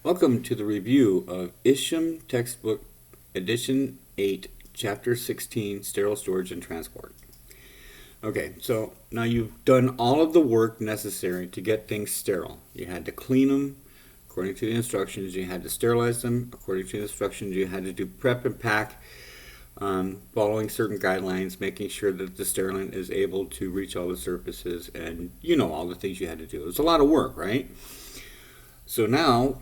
Welcome to the review of ISHM Textbook Edition 8, Chapter 16, Sterile Storage and Transport. Okay, so now you've done all of the work necessary to get things sterile. You had to clean them according to the instructions. You had to sterilize them according to the instructions. You had to do prep and pack, following certain guidelines, making sure that the sterilant is able to reach all the surfaces, and you know all the things you had to do. It was a lot of work, right? So now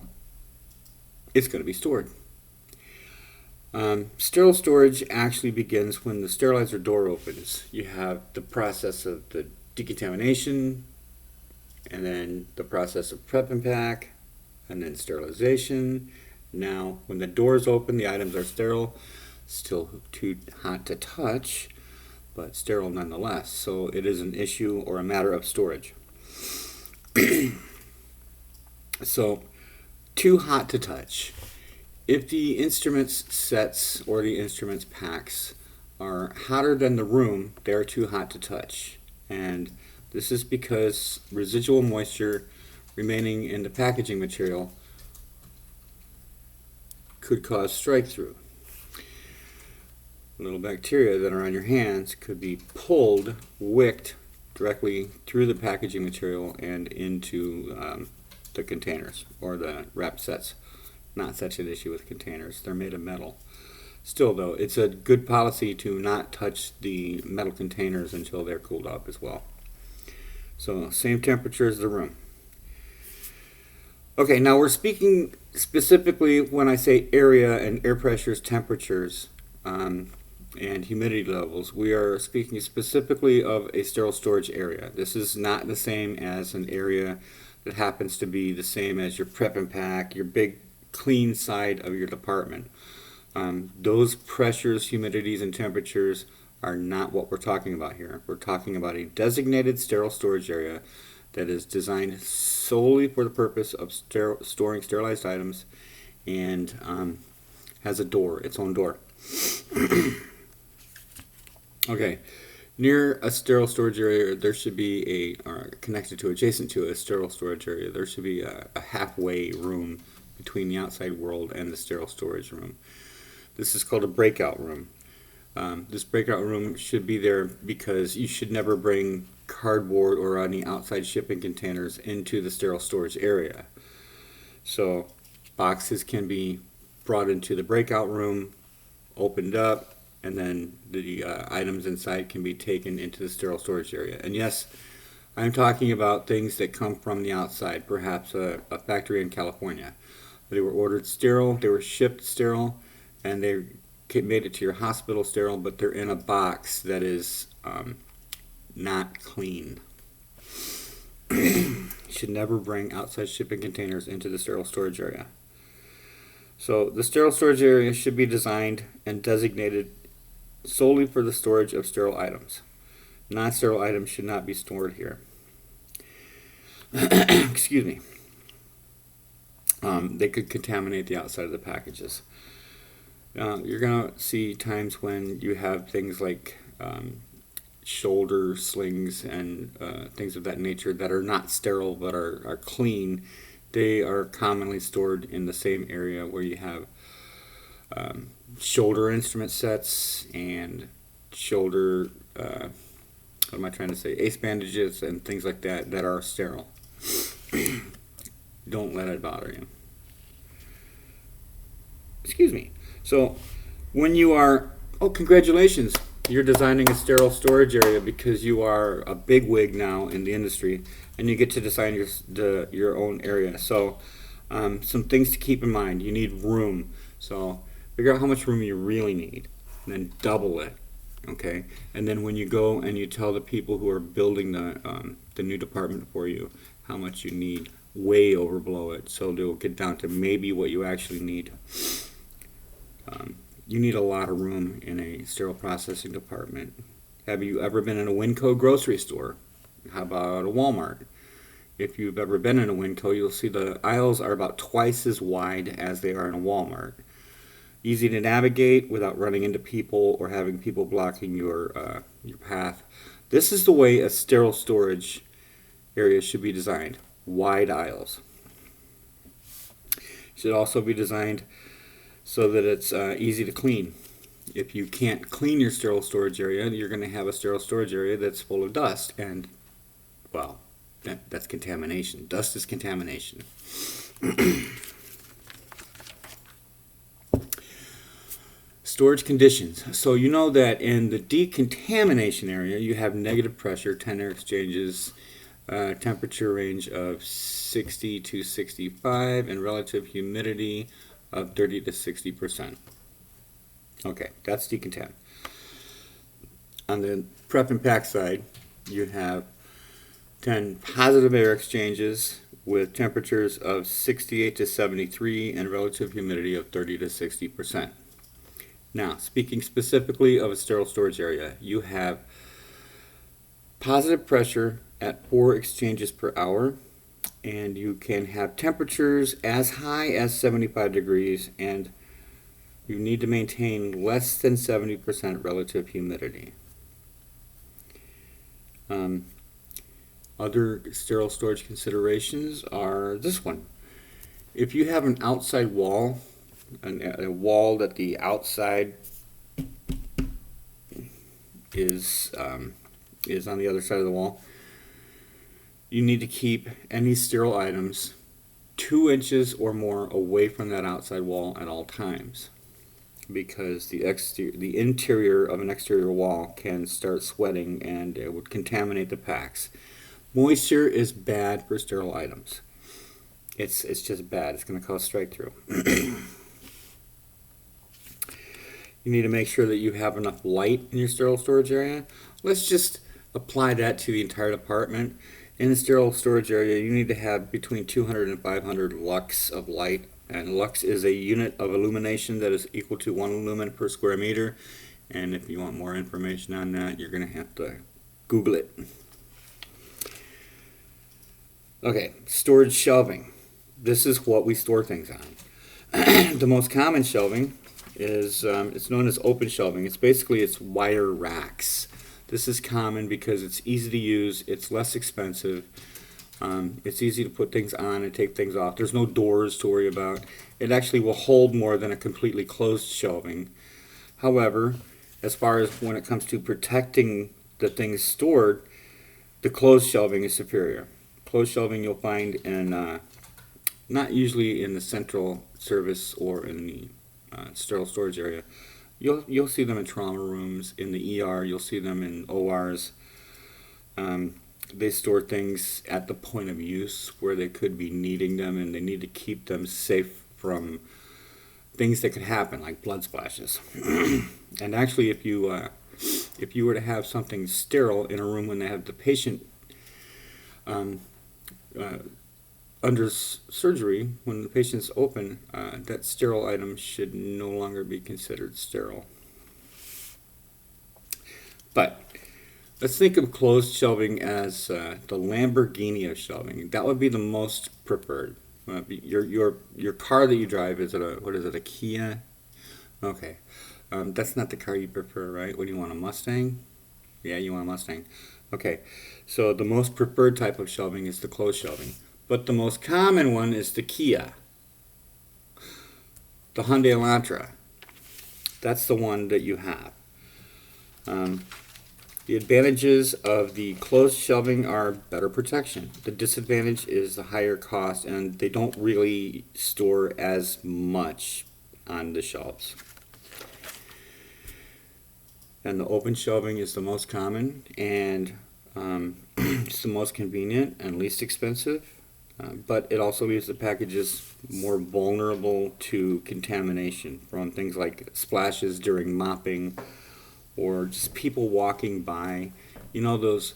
it's going to be stored. Sterile storage actually begins when the sterilizer door opens. You have the process of the decontamination, and then the process of prep and pack, and then sterilization. Now, when the doors open, the items are sterile, still too hot to touch, but sterile nonetheless. So it is an issue or a matter of storage. So, too hot to touch. If the instruments sets or the instruments packs are hotter than the room, they are too hot to touch. And this is because residual moisture remaining in the packaging material could cause strike through. Little bacteria that are on your hands could be pulled, wicked directly through the packaging material and into the containers or the wrap sets. Not such an issue with containers. They're made of metal. Still though, it's a good policy to not touch the metal containers until they're cooled up as well. So same temperature as the room. Okay, now we're speaking specifically when I say area and air pressures, temperatures, and humidity levels. We are speaking specifically of a sterile storage area. This is not the same as an area that happens to be the same as your prep and pack, your big clean side of your department. Those pressures, humidities, and temperatures are not what we're talking about here. We're talking about a designated sterile storage area that is designed solely for the purpose of storing sterilized items and has a door, its own door. Okay. Near a sterile storage area, there should be connected to, adjacent to a sterile storage area, there should be a halfway room between the outside world and the sterile storage room. This is called a breakout room. This breakout room should be there because you should never bring cardboard or any outside shipping containers into the sterile storage area. So boxes can be brought into the breakout room, opened up, and then the items inside can be taken into the sterile storage area. And yes, I'm talking about things that come from the outside, perhaps a factory in California. They were ordered sterile, they were shipped sterile, and they made it to your hospital sterile, but they're in a box that is not clean. You should never bring outside shipping containers into the sterile storage area. So the sterile storage area should be designed and designated solely for the storage of sterile items. Non-sterile items should not be stored here. Excuse me. They could contaminate the outside of the packages. You're going to see times when you have things like shoulder slings and things of that nature that are not sterile but are clean. They are commonly stored in the same area where you have shoulder instrument sets and shoulder, what am I trying to say, ace bandages and things like that that are sterile. Don't let it bother you. Excuse me. So when you are, congratulations, you're designing a sterile storage area because you are a bigwig now in the industry and you get to design your own area. So some things to keep in mind. You need room. So figure out how much room you really need and then double it. Okay, and then when you go and you tell the people who are building the new department for you how much you need, way overblow it so they'll get down to maybe what you actually need. You need a lot of room in a sterile processing department. Have you ever been in a Winco grocery store? How about a Walmart? If you've ever been in a Winco, you'll see the aisles are about twice as wide as they are in a Walmart. Easy to navigate without running into people or having people blocking your path. This is the way a sterile storage area should be designed. Wide aisles. Should also be designed so that it's easy to clean. If you can't clean your sterile storage area, you're going to have a sterile storage area that's full of dust, and well, that's contamination. Dust is contamination. Storage conditions. So you know that in the decontamination area, you have negative pressure, 10 air exchanges, temperature range of 60 to 65, and relative humidity of 30 to 60%. Okay, that's decontam. On the prep and pack side, you have 10 positive air exchanges with temperatures of 68 to 73 and relative humidity of 30 to 60%. Now, speaking specifically of a sterile storage area, you have positive pressure at 4 exchanges per hour, and you can have temperatures as high as 75 degrees, and you need to maintain less than 70% relative humidity. Other sterile storage considerations are this one. If you have an outside wall, a wall that the outside is on the other side of the wall, you need to keep any sterile items 2 inches or more away from that outside wall at all times, because the interior of an exterior wall can start sweating and it would contaminate the packs. Moisture is bad for sterile items. It's just bad. It's going to cause strike through. You need to make sure that you have enough light in your sterile storage area. Let's just apply that to the entire department. In the sterile storage area, you need to have between 200 and 500 lux of light. And lux is a unit of illumination that is equal to 1 lumen per square meter. And if you want more information on that, you're going to have to Google it. Okay, storage shelving. This is what we store things on. The most common shelving is it's known as open shelving. It's wire racks. This is common because it's easy to use, it's less expensive, it's easy to put things on and take things off. There's no doors to worry about. It actually will hold more than a completely closed shelving. However, as far as when it comes to protecting the things stored, the closed shelving is superior. Closed shelving you'll find in, not usually in the central service or in the sterile storage area. You'll see them in trauma rooms, in the ER, you'll see them in ORs. They store things at the point of use where they could be needing them, and they need to keep them safe from things that could happen, like blood splashes. And actually, if you were to have something sterile in a room when they have the patient under surgery, when the patient's open, that sterile item should no longer be considered sterile. But let's think of closed shelving as the Lamborghini of shelving. That would be the most preferred. Your car that you drive, is it a Kia? Okay, that's not the car you prefer, right? What do you want, a Mustang? Yeah, you want a Mustang. Okay, so the most preferred type of shelving is the closed shelving. But the most common one is the Kia, the Hyundai Elantra. That's the one that you have. The advantages of the closed shelving are better protection. The disadvantage is the higher cost, and they don't really store as much on the shelves. And the open shelving is the most common, and it's the most convenient and least expensive. But it also leaves the packages more vulnerable to contamination from things like splashes during mopping or just people walking by. You know those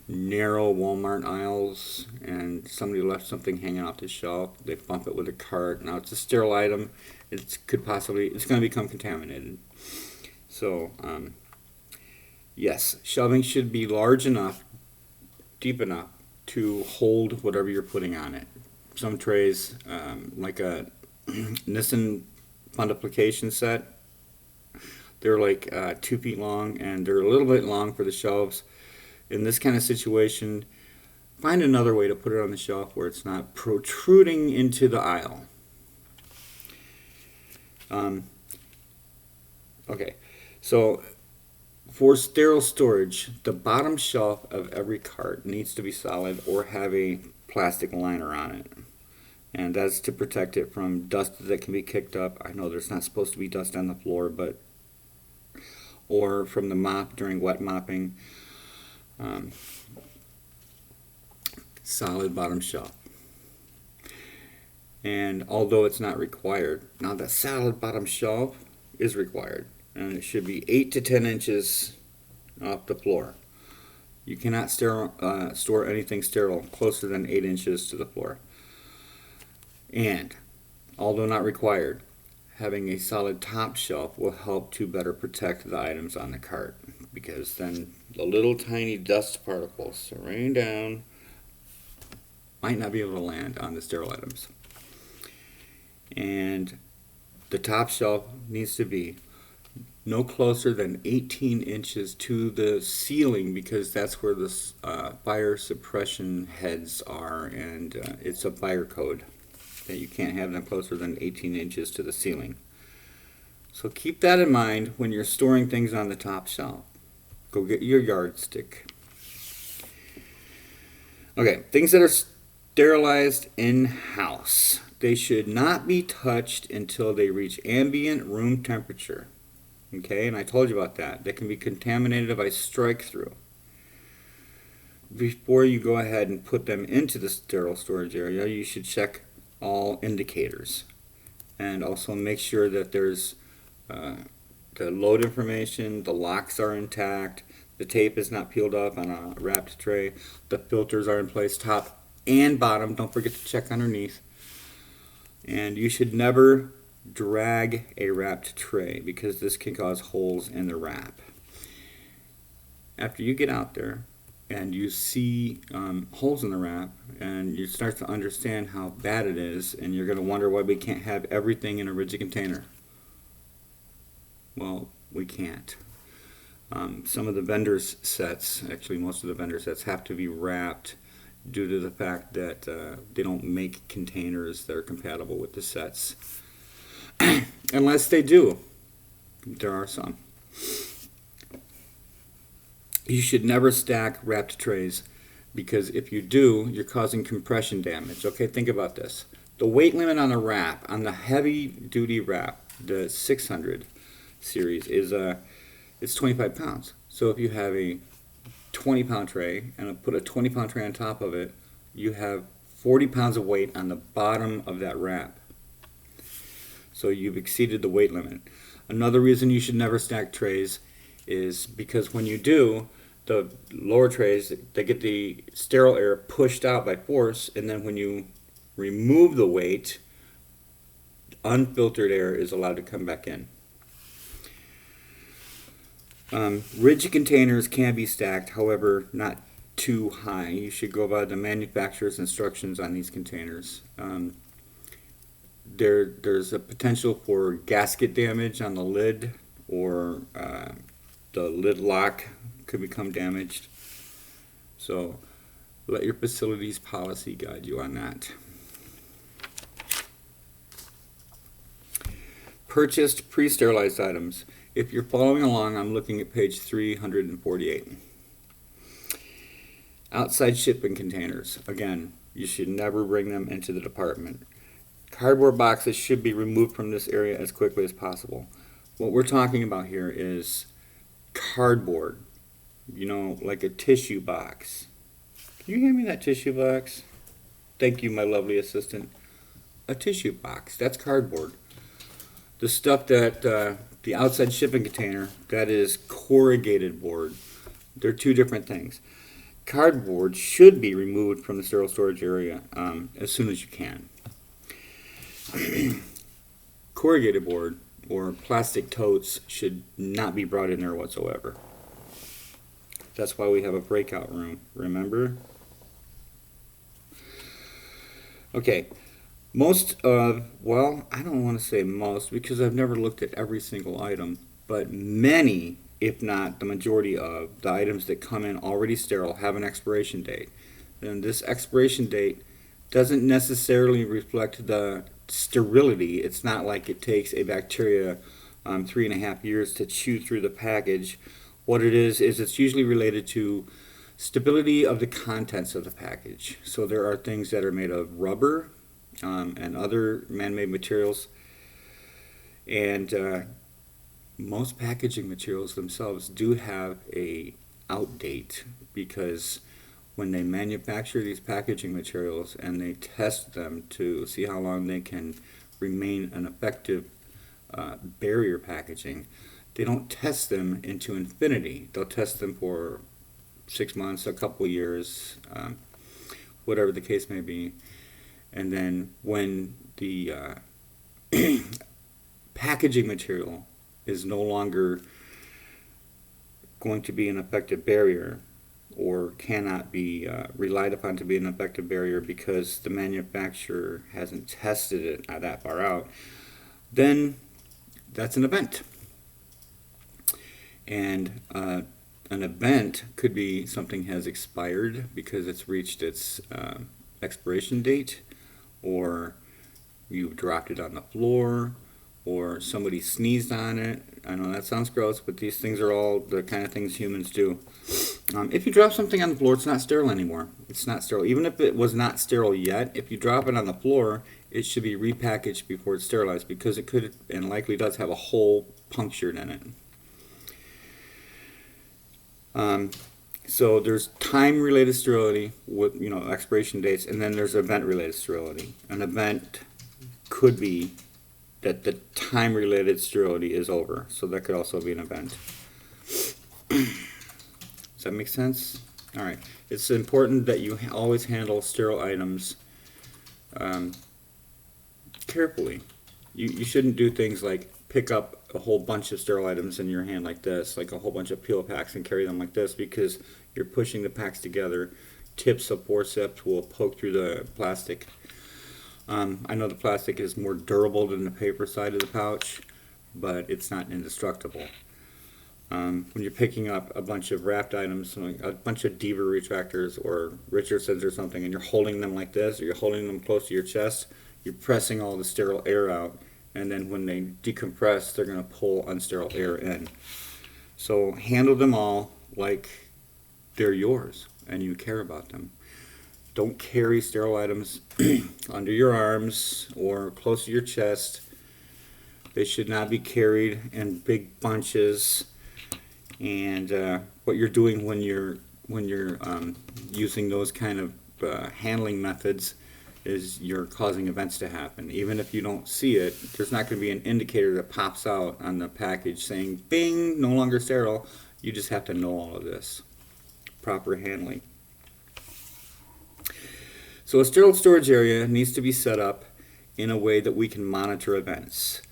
narrow Walmart aisles and somebody left something hanging off the shelf, they bump it with a cart. Now it's a sterile item, it's going to become contaminated. So yes, shelving should be large enough, deep enough to hold whatever you're putting on it. Some trays, like a Nissan fundiplication set, they're like 2 feet long, and they're a little bit long for the shelves. In this kind of situation, find another way to put it on the shelf where it's not protruding into the aisle. Okay, so for sterile storage, the bottom shelf of every cart needs to be solid or have a plastic liner on it. And that's to protect it from dust that can be kicked up. I know there's not supposed to be dust on the floor, but or from the mop during wet mopping. Solid bottom shelf. And although it's not required, now the solid bottom shelf is required, and it should be 8 to 10 inches off the floor. You cannot store anything sterile closer than 8 inches to the floor. And although not required, having a solid top shelf will help to better protect the items on the cart, because then the little tiny dust particles raining down might not be able to land on the sterile items. And the top shelf needs to be no closer than 18 inches to the ceiling, because that's where the fire suppression heads are, and it's a fire code that you can't have them closer than 18 inches to the ceiling. So keep that in mind when you're storing things on the top shelf. Go get your yardstick. Okay, things that are sterilized in-house. They should not be touched until they reach ambient room temperature. Okay, and I told you about that. They can be contaminated by strike-through. Before you go ahead and put them into the sterile storage area, you should check all indicators. And also make sure that there's the load information, the locks are intact, the tape is not peeled up on a wrapped tray, the filters are in place, top and bottom. Don't forget to check underneath. And you should never drag a wrapped tray, because this can cause holes in the wrap. After you get out there and you see holes in the wrap, and you start to understand how bad it is, and you're going to wonder why we can't have everything in a rigid container. Well, we can't. Some of the vendors' sets, actually most of the vendor sets, have to be wrapped due to the fact that they don't make containers that are compatible with the sets. Unless they do. There are some. You should never stack wrapped trays, because if you do, you're causing compression damage. Okay, think about this. The weight limit on a wrap, on the heavy duty wrap, the 600 series, is it's 25 pounds. So if you have a 20-pound tray and put a 20-pound tray on top of it, you have 40 pounds of weight on the bottom of that wrap. So you've exceeded the weight limit. Another reason you should never stack trays is because when you do, the lower trays, they get the sterile air pushed out by force, and then when you remove the weight, unfiltered air is allowed to come back in. Rigid containers can be stacked, however, not too high. You should go by the manufacturer's instructions on these containers. There's a potential for gasket damage on the lid, or the lid lock could become damaged. So let your facility's policy guide you on that. Purchased pre-sterilized items. If you're following along, I'm looking at page 348. Outside shipping containers. Again, you should never bring them into the department. Cardboard boxes should be removed from this area as quickly as possible. What we're talking about here is cardboard, like a tissue box. Can you hand me that tissue box? Thank you, my lovely assistant. A tissue box, that's cardboard. The stuff that the outside shipping container, that is corrugated board. They're two different things. Cardboard should be removed from the sterile storage area as soon as you can. Corrugated board or plastic totes should not be brought in there whatsoever. That's why we have a breakout room, remember? Okay, I don't want to say most, because I've never looked at every single item, but many, if not the majority of the items that come in already sterile have an expiration date. And this expiration date doesn't necessarily reflect the sterility. It's not like it takes a bacteria 3.5 years to chew through the package. What it is it's usually related to stability of the contents of the package. So there are things that are made of rubber and other man-made materials, and most packaging materials themselves do have a out date, because when they manufacture these packaging materials and they test them to see how long they can remain an effective barrier packaging, they don't test them into infinity. They'll test them for 6 months, a couple years, whatever the case may be. And then when the packaging material is no longer going to be an effective barrier, or cannot be relied upon to be an effective barrier because the manufacturer hasn't tested it that far out, then that's an event. And an event could be something has expired because it's reached its expiration date, or you dropped it on the floor, or somebody sneezed on it. I know that sounds gross, but these things are all the kind of things humans do. If you drop something on the floor, it's not sterile anymore. It's not sterile. Even if it was not sterile yet, if you drop it on the floor, it should be repackaged before it's sterilized, because it could and likely does have a hole punctured in it. So there's time-related sterility with expiration dates, and then there's event-related sterility. An event could be that the time-related sterility is over, so that could also be an event. Does that make sense? All right. It's important that you always handle sterile items carefully. You shouldn't do things like pick up a whole bunch of sterile items in your hand like this, like a whole bunch of peel packs, and carry them like this, because you're pushing the packs together. Tips of forceps will poke through the plastic. I know the plastic is more durable than the paper side of the pouch, but it's not indestructible. When you're picking up a bunch of wrapped items, like a bunch of Deaver retractors or Richardsons or something, and you're holding them like this, or you're holding them close to your chest, you're pressing all the sterile air out, and then when they decompress, they're going to pull unsterile air in. So handle them all like they're yours and you care about them. Don't carry sterile items under your arms or close to your chest. They should not be carried in big bunches. And what you're doing when you're using those kind of handling methods is you're causing events to happen. Even if you don't see it, there's not going to be an indicator that pops out on the package saying, bing, no longer sterile. You just have to know all of this. Proper handling. So a sterile storage area needs to be set up in a way that we can monitor events.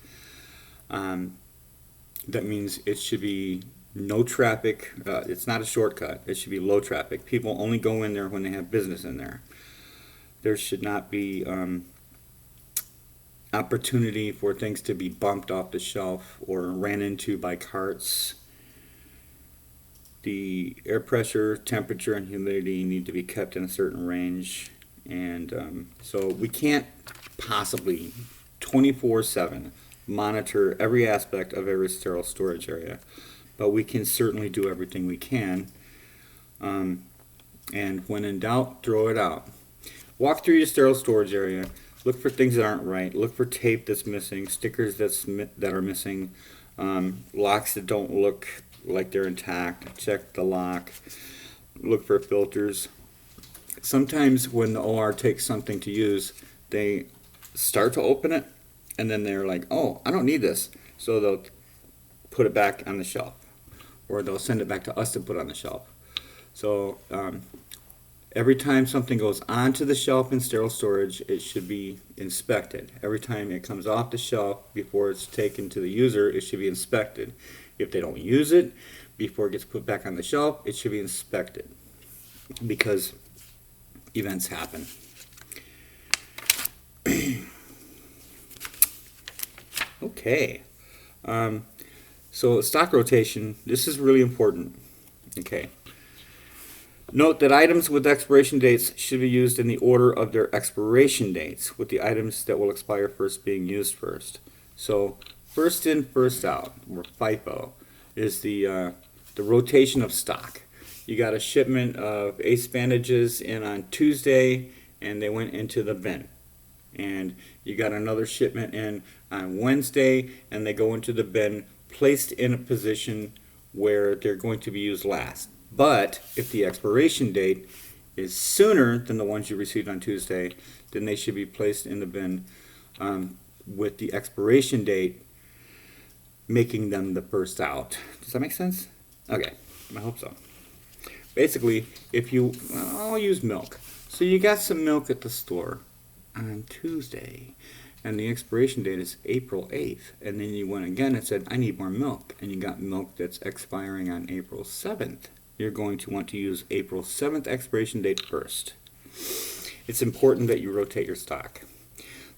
That means it should be no traffic. It's not a shortcut. It should be low traffic. People only go in there when they have business in there. There should not be opportunity for things to be bumped off the shelf or ran into by carts. The air pressure, temperature, and humidity need to be kept in a certain range. And so we can't possibly 24/7 monitor every aspect of every sterile storage area, but we can certainly do everything we can. And when in doubt, throw it out. Walk through your sterile storage area. Look for things that aren't right. Look for tape that's missing, stickers that are missing, locks that don't look like they're intact. Check the lock. Look for filters. Sometimes when the OR takes something to use, they start to open it, and then they're like, oh, I don't need this. So they'll put it back on the shelf, or they'll send it back to us to put on the shelf. So every time something goes onto the shelf in sterile storage, it should be inspected. Every time it comes off the shelf before it's taken to the user, it should be inspected. If they don't use it before it gets put back on the shelf, it should be inspected, because events happen. Okay. So stock rotation, this is really important. Okay. Note that items with expiration dates should be used in the order of their expiration dates, with the items that will expire first being used first. So first in, first out, or FIFO, is the rotation of stock. You got a shipment of ace bandages in on Tuesday, and they went into the bin. And you got another shipment in on Wednesday, and they go into the bin, placed in a position where they're going to be used last. But if the expiration date is sooner than the ones you received on Tuesday, then they should be placed in the bin with the expiration date making them the first out. Does that make sense? Okay, I hope so. Basically, I'll use milk. So you got some milk at the store on Tuesday, and the expiration date is April 8th, and then you went again and said, I need more milk, and you got milk that's expiring on April 7th. You're going to want to use April 7th expiration date first. It's important that you rotate your stock.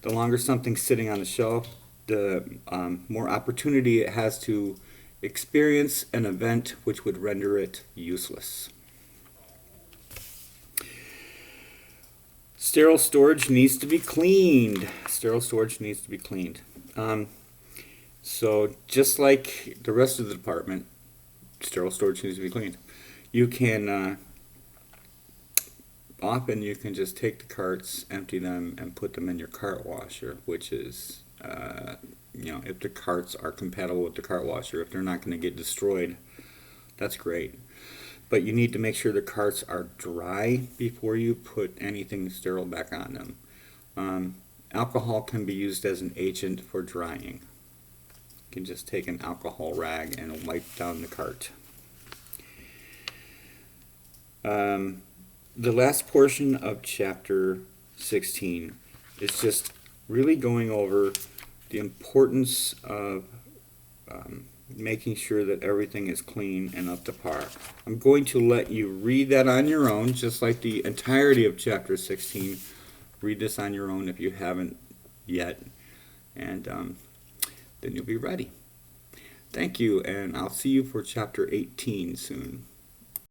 The longer something's sitting on the shelf, the more opportunity it has to experience an event which would render it useless. Sterile storage needs to be cleaned. Sterile storage needs to be cleaned. So just like the rest of the department, sterile storage needs to be cleaned. You can often you can just take the carts, empty them, and put them in your cart washer, which is if the carts are compatible with the cart washer, if they're not going to get destroyed, that's great. But you need to make sure the carts are dry before you put anything sterile back on them. Alcohol can be used as an agent for drying. You can just take an alcohol rag and wipe down the cart. The last portion of chapter 16 is just really going over the importance of making sure that everything is clean and up to par. I'm going to let you read that on your own, just like the entirety of chapter 16. Read this on your own if you haven't yet, and then you'll be ready. Thank you, and I'll see you for chapter 18 soon.